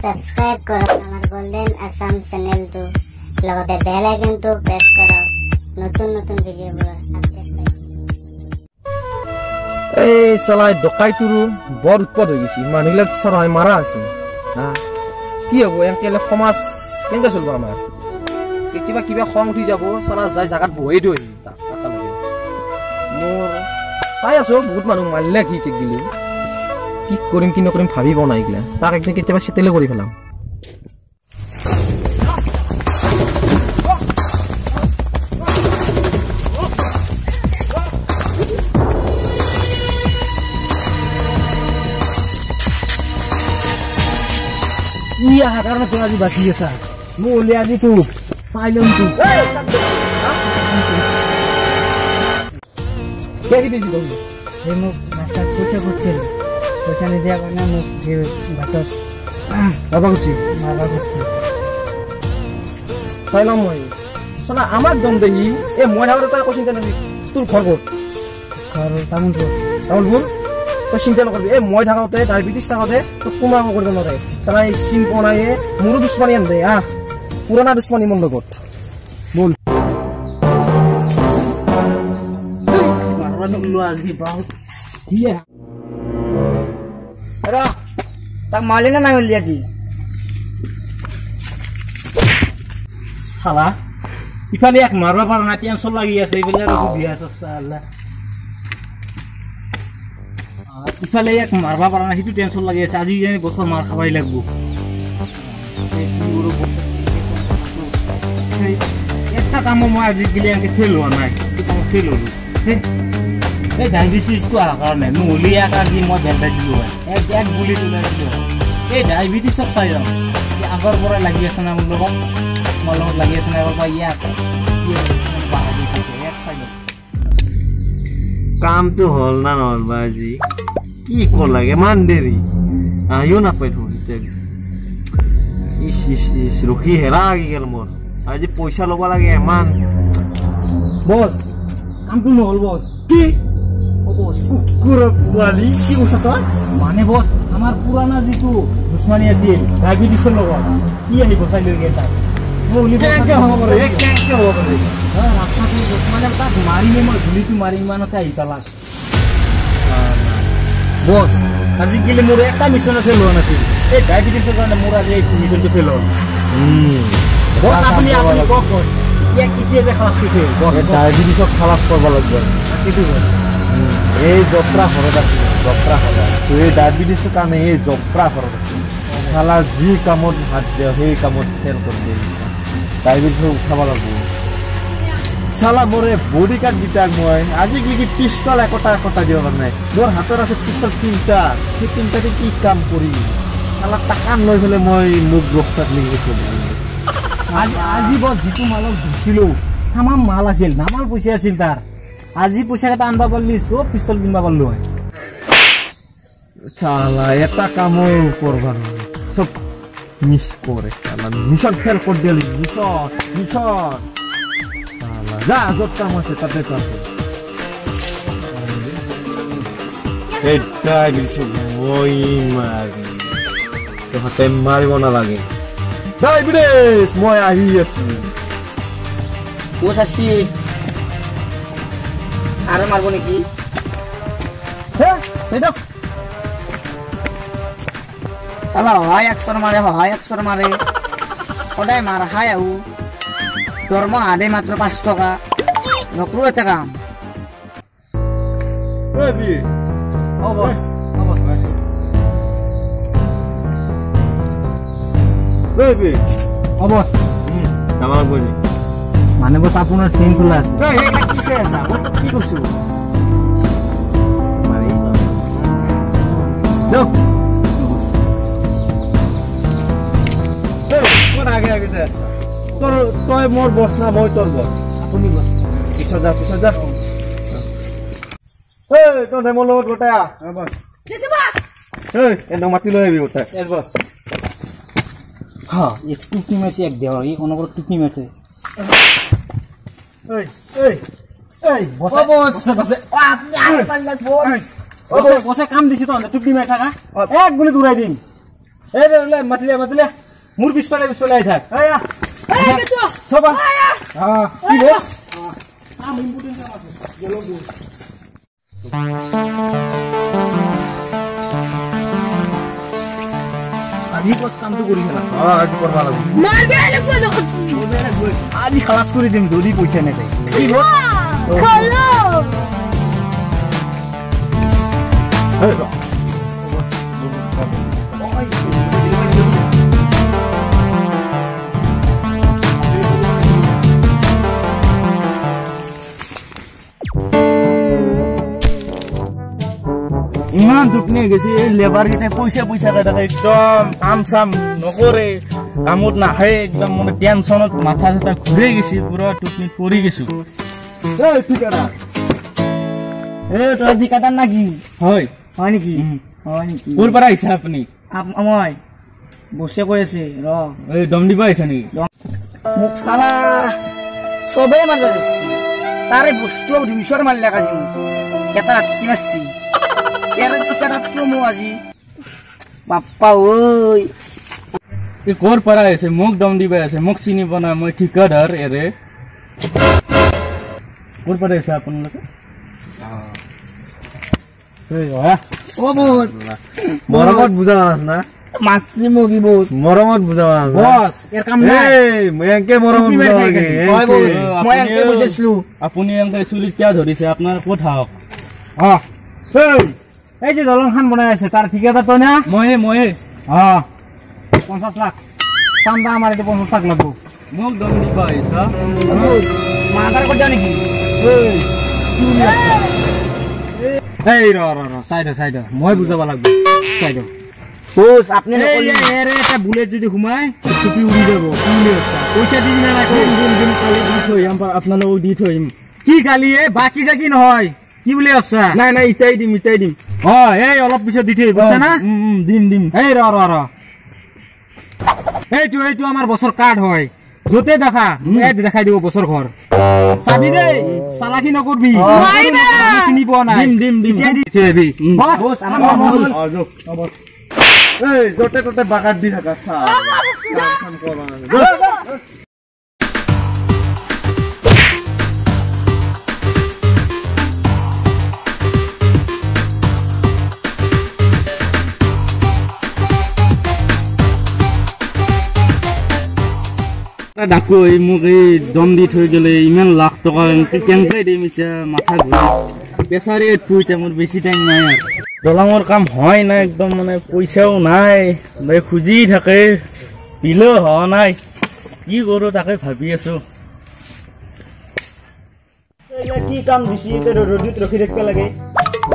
Subscribe করো আমার golden Assam চ্যানেলটো লগতে বেল আইকনটো প্রেস করো নতুন নতুন ভিডিওগুলো আপডেট পাই এই সালাই ডকাইতুরু বড় উৎপাদ হয়ে গেছি মানুষগুলো সরাই মারা আছে হ্যাঁ কি হবো এনকেলে সমাজ কেনেকৈ চলব আমাৰ কেতিয়াবা কিবা খং উঠি যাব সালা যাই জাগাত বহি থৈ মোৰ চাই আছো বহুত মানুহ মাৰিলে কি চেক দিলো কি কৰিম কি নকৰিম ভাবিব নাই এইগিলা তাক একদিন কেতিয়াবা চেটেলে কৰি পেলাম iya karena tu lagi basi ya sah mau lihat itu silent tu kayak gitu dong dia mau masak kucing ni dia karena mau dia batas apa kucing salam moi sana amat dom dehi moi habar ta ko cinta nahi tur khorbo tamul bur তো চিন্তা নকৰবি এই মই থাকতে diabetes থাকতে তো কোনা কৰিব নৰে চাই চিন পনায়ে মোৰো দুশ্মনী আন দে পুৰণা দুশ্মনী মন লগত বল মারবানো লো আজি বহুত কিয়া এরা তাক মারলে না নাই মারলি আজি শালা ইফালে এক মারবা পারা না টেনশন লাগি আছে এইবেলা আর বুদ্ধি আছে শালা ইফালে এক মারবা পারা না হিটু টেনশন লাগি আছে আজি জানি বছর মার খাবাই লাগবো একটা কাম মই আজি গিলে আনকে ফেল হওয়া নাই কাম ফেল হলো এই ডায়াবেটিস তো আ কারণে নহলি এক আজি মই বেলটা দিলো এক গুলি তুলে দিলো এই ডায়াবেটিসক চাই যাও আগৰ পৰা লাগি আছে না মোৰ লগত লাগি আছে না আগৰ পৰা ইয়াক বাহাদুৰ আছে এক চাই কাম তো হল না নহল বাজি কি কর লাগে মান দেরি আইও না পাই থো ইস রুখি হেরা লাগি গেল মোর আজি পয়সা লব লাগে মান বস কামটো নহল বস কি ও বস কুকুর বালি কি কইছ তো মানে বস আমার পুরানা যেটো দুশ্মনী আছিল ডায়াবেটিসৰ লগত কি আহি বসাই লৈ গেল তাক মই কেকে হ'ব পাৰে কেকে হ'ব পাৰে ৰাস্তাটো দুশ্মনী তাক মাৰি মই গুলিটো মাৰি মানতে আহি তালাক বস আজি গিলে মোৰ একটা মিশন ফেল হোৱা নাছিল এই ডায়াবেটিসৰ কাৰণে মোৰ আজি এই মিশনটো ফেল হ'ল বস আপুনি কক বস ইয়া কিতিয়া যে খালাস কৰিছে বস ডায়াবেটিসক খালাস কৰিব লাগিব কিটো বস এই জত্ৰা হৰদ আছে জত্ৰা হৰদ তো এই ডায়াবেটিসৰ কাৰণে এই জত্ৰা হৰদ আছে শালা যি কামত হাত দিয়ে সেই কামত ফেল কৰি দিয়ে ডায়াবেটিস উঠাব লাগিব শালা মোৰে বডি কাৰ্ড দিতাক মই আজি কি পিস্তল একটা দিব নাই মোৰ হাতৰ আছে পিস্তল তিনটা সেই তিনটাতে কি কাম কৰি শালা টাকা লৈ ফেলে মই মোক ৰস্তাত লিখিছো আজি বস যিটো মালক দিছিলো তামাম মাল আছিল নামাল পইচা আছিল তাৰ আজি পইচা কেটা আনবা পারলি সব পিস্তল কিনবা পারলো হয় শালা এটা কামও করবা না সব মিস করে শালা মিশন ফেল করে দিলি মিশন শালা যা যত কাম আছে তাতে কর এটা বিশু মই মারি তো হাতে মারিব না লাগে ডায়াবেটিস মই আহি আছি বস আসি আরে মারবো নাকি হ্যাঁ সেটা সালা হয় 100 মারে সদায় মার খাই আহু দরমা আদে মাত্র 5 টাকা নকরু এটা কাম রবি অবস রবি অবস আমার বলি মানে বস আপনার সিন খোলা আছে এই এটা কিসে আছে ও তো কি করছো মারি যাও কোন আগে যা তোর তই মোর বস না মই তোর বস আপনি বস পিছ যা এই তোর মোর লগত গোটায়া বস কিসে বস এই এনে মাটি লৈ আবি গোটা এস বস হ্যাঁ এই টুকি মেছে এক দেওয়া এই কোন করে টুকি মেছে এই বসে আপনি আরে পাল্লা বস বসে কাম দিছি তো টুকি মে থাকা এক গুলি দূরাই দিন এই ৰে মাতিলে মোৰ পিছফালে আহি থাক আয়া সবা কি বে আজি কষ্ট কামটো কৰি খেলা আজি কৰবা লাগিব আজি খালাস কৰি দিম যদি পইচা নেদে কি ইমান দুখনি গেছে লেবাৰ কেইটাই পইচা কাটা একদম কাম চাম নকৰে কামত নাহে একদম মানে টেনচনত মাথা চাথা ঘূৰি গৈছে পুৰা টোপনি পৰি গৈছো তই ঠিকাদাৰ নাকি হয় হয় নেকি ক'ৰ পৰা আহিছে আপুনি মই বছে কৈ আছে ৰ এই দম দিব আহিছে নেকি মোক চালা চবেই মাৰিব লাগিছে তাৰে বস্তু 200 মাৰিলে কাজি মোক এটা ৰাতি মাৰছি ইয়াৰ ঠিকাদাৰ কিয় মোক আজি বাপ্পা ঐ এই ক'ৰ পৰা আহিছে মোক দম দিব আছে মোক চিনি পোৱা নাই মই ঠিকাদাৰ এৰে ক'ৰ পৰা আহিছে আপোনালোকে মৰমত বুজা না মাছি মুগি বহুত মৰমত বুজা বস এৰ কাম নাই মই একে মৰমত বুজা লাগে হয় বস মই একে বুঝিছলু আপুনি এংকে চুলিত কিয় ধৰিছে আপোনাৰ ক'ত হাওক এই যে দলংখান বনাই আছে তাৰ ঠিকাদাৰ তই না ময়ে 50 লাখ চান্দা আমাৰ এইটো 50 লাখ লাগব মোক দম দিব আহিছা মাদাৰ কত জানি কি এই ৰ সাইড মই বুজাব লাগব সাইড বস আপনি এৰে এটা বুলেট যদি ঘুমাই টুপি উৰি যাব পইচা দিবি না দিম কালি দি থৈ আপোনালোকক দি থৈম কি কালি বাকি জাকি নহয় কি বুলি ভাবছা নাই ইটাই দিম এই অলপ পিছত দি থৈ বুঝছা না দিম এই ৰ এইটো আমাৰ বছৰ কাৰ্ড হয় যতে দেখা দেখাই দিব বছৰ ঘৰ চাবি দেই চালাকি নকৰবি চিনি পোৱা নাই দিম বস আমাৰ এই যতে ততে বাগাত দি থাকা চা কাম কৰা ডাকো মোক এই দম দি থৈ গেলে ইমান লাখ টকা কেনেকৈ দিম এতিয়া মাথা ঘূৰি বেচাৰি পইচা মোৰ বেছি টাইম নাই দলঙৰ কাম হয় নাই একদম মানে পইচাও নাই খুজি থাকে দিলেও হোৱা নাই কি কৰোঁ তাকে ভাবি আছো কি কাম দিছি ৰ'দত ৰখি থাকিব লাগে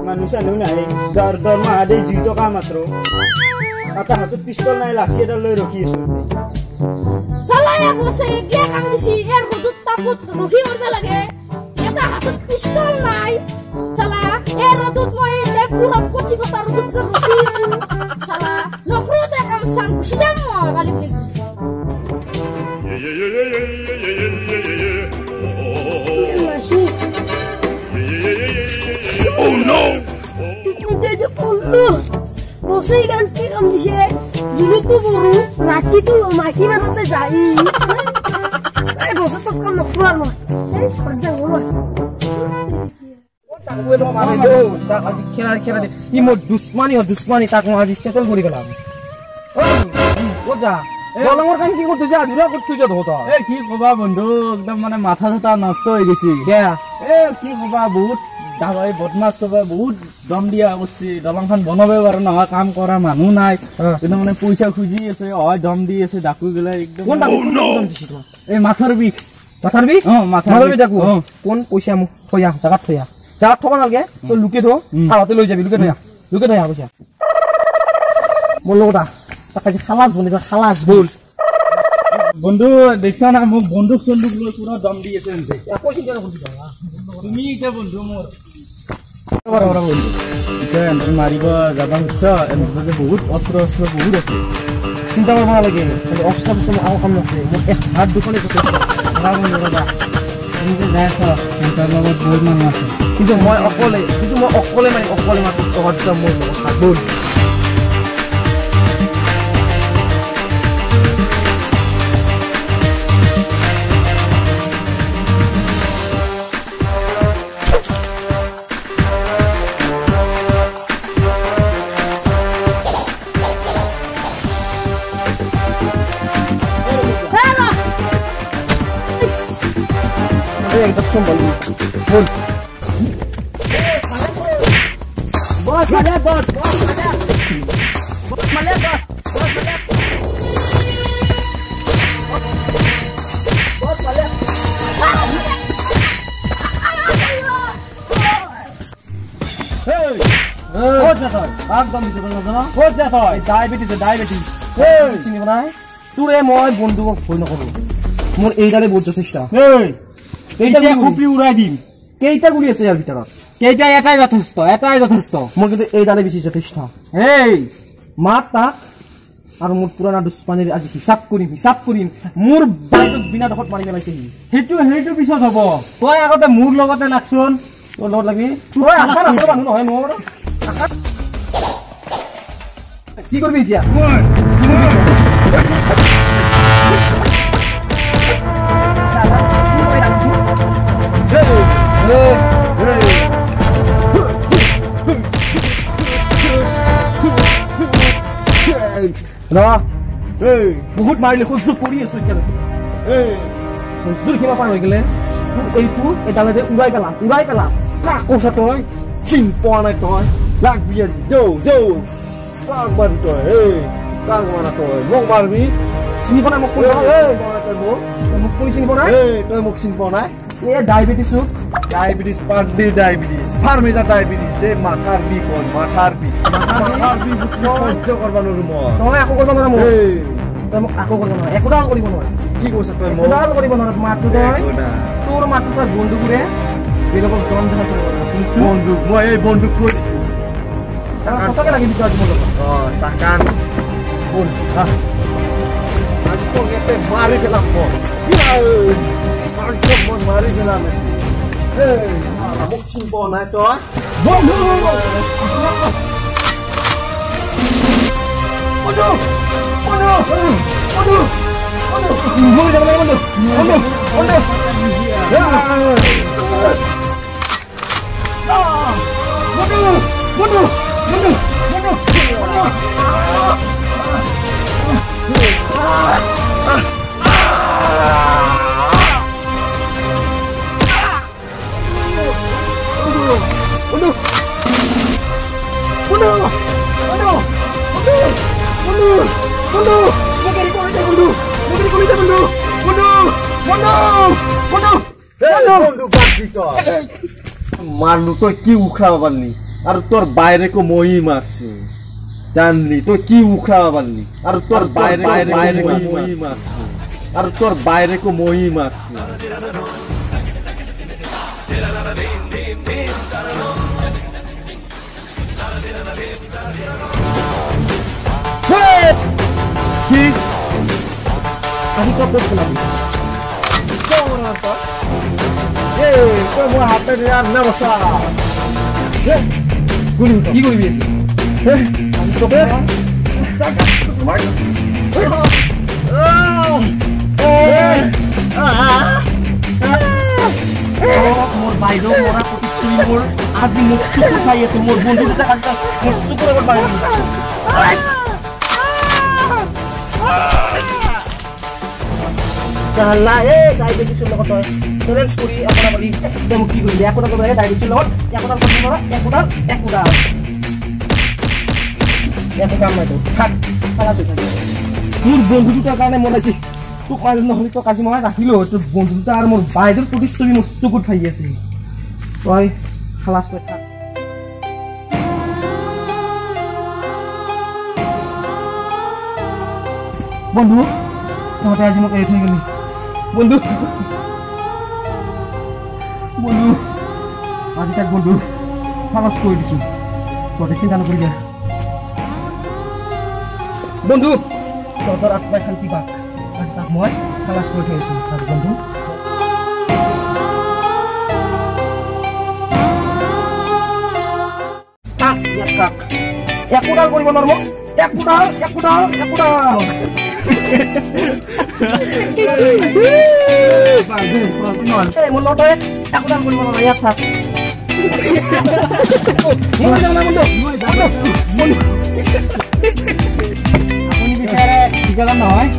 মানুহ চানুহ নাহে দৰমহা দে 2 টকা মাত্ৰ এটা হাতত পিষ্টল নাই লাঠি এটা লৈ ৰখি আছো চালায়া বসে কি কাম দিছি এর রোদত তাপত রখি মরবে লাগে এটা হাতত পিস্তল নাই চালা এর রোদত মই তে পুরো 25 কথা রোদত রখিছো চালা নখরতে কাম সাম খুশিদাম গালি বলি Oh no! তুমি দে পড়লো বসে গান কি কাম দিছে দিনে তো বড় রাতে তো মাটি মারতে যাই এই বসে তো কোন ফুলার না এই সরজা হলো খেলা দে ই মোর দুশ্মনী তাক মই আজি সেটেল কৰি গলাম ও যা দলঙৰ কাম কি করতে যা ধুরা করতে যা ধোতা এই কি কবা বন্ধু একদম মানে মাথা চাথা নষ্ট হৈ গৈছে কি কবা বহুত দাবাই বদমাছ কবা বহুত দম দিয়া করছি দলংখন বনাব পারে না কাম করা মানুহ নাই কিন্তু মানে পয়সা খুঁজি আছে হয় দম দি আছে ডাকু গেলে একদম কোন ডাকু দম দিছি তো এই মাথার বিষ মাথার বিষ ডাকু কোন পয়সা মোক থয়া জাগাত থবা নালগে তো লুকে থো খাওয়াতে লৈ যাবি লুকে থয়া পয়সা মোৰ লগত তাকে খালাস বনি খালাস বল বন্ধু দেখছ না মোক বন্দুক চন্দুক লৈ পুরা দম দি আছে পয়সা কেন করছিস তুমি এটা বন্ধু মোর বন্ধু এটা এনে মারিব যাবা হচ্ছ এনে বহুত অস্ত্র বহুত আছে চিন্তা করব নালাগে অস্ত্র সময় আও কাম নকৰে মোক এক হাত দুখনে কৰতে তুমি যে যাই আছ তাৰ লগত বহুত মানুহ আছে কিন্তু মই অকলে মাত্ৰ তহঁত মোৰ হাত বল একদম সম্ভালি বস মানে বস মানে তোৰে মই বন্ধুক ভয় নকৰো মোৰ এইডালে বহুত যথেষ্ট উৰাই দিম কেইটা গুলি আছে ইয়াৰ ভিতৰত কেইটা এটাই যথেষ্ট মোৰ কিন্তু এইডালে বেছি যথেষ্ট মাত তাক আৰু মোৰ পুৰণা দুশ্মনীৰ আজি হিচাপ কৰিম মোৰ বাইক বিনা দখত মাৰি পেলাইছে সেইটো পিছত হ'ব তই আগতে মোৰ লগতে লাগচোন তোৰ লগত লাগি তই আশা নকৰ মানুহ নহয় মোৰ কি কৰিবি এতিয়া বহুত মাৰিলে সহ্য কৰি আছো এতিয়া সহ্যৰ সীমা পাৰ হৈ গ'লে এইটো এডালে উৰাই পেলাম কাক কৈছা তই চিনি পোৱা নাই তই লাগবি আজি কাক মাৰি তই কাক মাৰা তই মোক মাৰবি চিনি পোৱা নাই মোক মোক কোন চিনি পোৱা নাই তই মোক চিনি পোৱা নাই এই ডায়েবেটিছ ফাৰ্মেজাৰ ডায়েবেটিছ এই মাথাৰ বিষ সহ্য কৰিব নোৱাৰো মই তই একো কৰিব নোৱাৰা মোক তই মোক একো কৰিব নোৱাৰা একোডাল কৰিব নোৱাৰা কি কৈছা তই একোডাল কৰিব নোৱাৰা মাতটো তই তোৰ মাতটো তই বন্ধুবোৰে বেলেগক দম দেখা কৰিব বন্দুক মই এই বন্দুক কৈ দিছো সঁচাকে লাগি দিছো আজি মোৰ লগত তাকান বল আজি তোক এতে মাৰি পেলাম মই মাৰি পেলাম মোক চিনি পোৱা নাই তই মারলু তুই কি উখড়া পারলি আর তোর বাইরে কো মই মারছি জানলি তুই কি উখড়া পারলি আর তোর বাইরে কো মই মারছি আর তোর বাইরে কো মই মারছি কি আজি তো বলছিলাম কেমন আছো মই হাতে আর না বসা কি করবি মোর বাইদেউ মরা প্রতিশ্রুতি মোর আজি মস্তু খাই আছে মোর বন্ধু দুটা মস্তু করে বাড়ি চালা ডায়েবেটিছৰ লগত তই চেলেঞ্জ কৰি আপোনাৰ বুলি একদম কি কৰিবি একোটা কৰিব লাগে ডায়েবেটিছৰ লগত একোটা কৰিব নোৱাৰা একোটা একো কাম নাই তোৰ থাক মোৰ বন্ধু দুটাৰ কাৰণে মন আছে তোক কাইলৈ নহ'লে তই কাজি মই ৰাখিলো তোৰ বন্ধু দুটা আৰু মোৰ বাইদেউৰ প্ৰতিশ্ৰুতি মোৰ চকুত ভাগি আছে তই খালাচ তই থাক বন্ধু তহঁতে আজি মোক এৰি থৈ গ'লি বন্ধু আজি তাক বন্ধু খালাচ কৰি দিছোঁ তহঁতে চিন্তা নকৰিবি বন্ধু তহঁতৰ আত্মাই শান্তি পাক আজি তাক মই খালাচ কৰি থৈ আহিছোঁ বন্ধু একোডাল কৰিব নোৱাৰো মোক একোডাল মোৰ লগত একোডাল কৰিব নোৱাৰো ইয়াত থাক আপুনি বিচাৰে ঠিকাদাৰ নহয়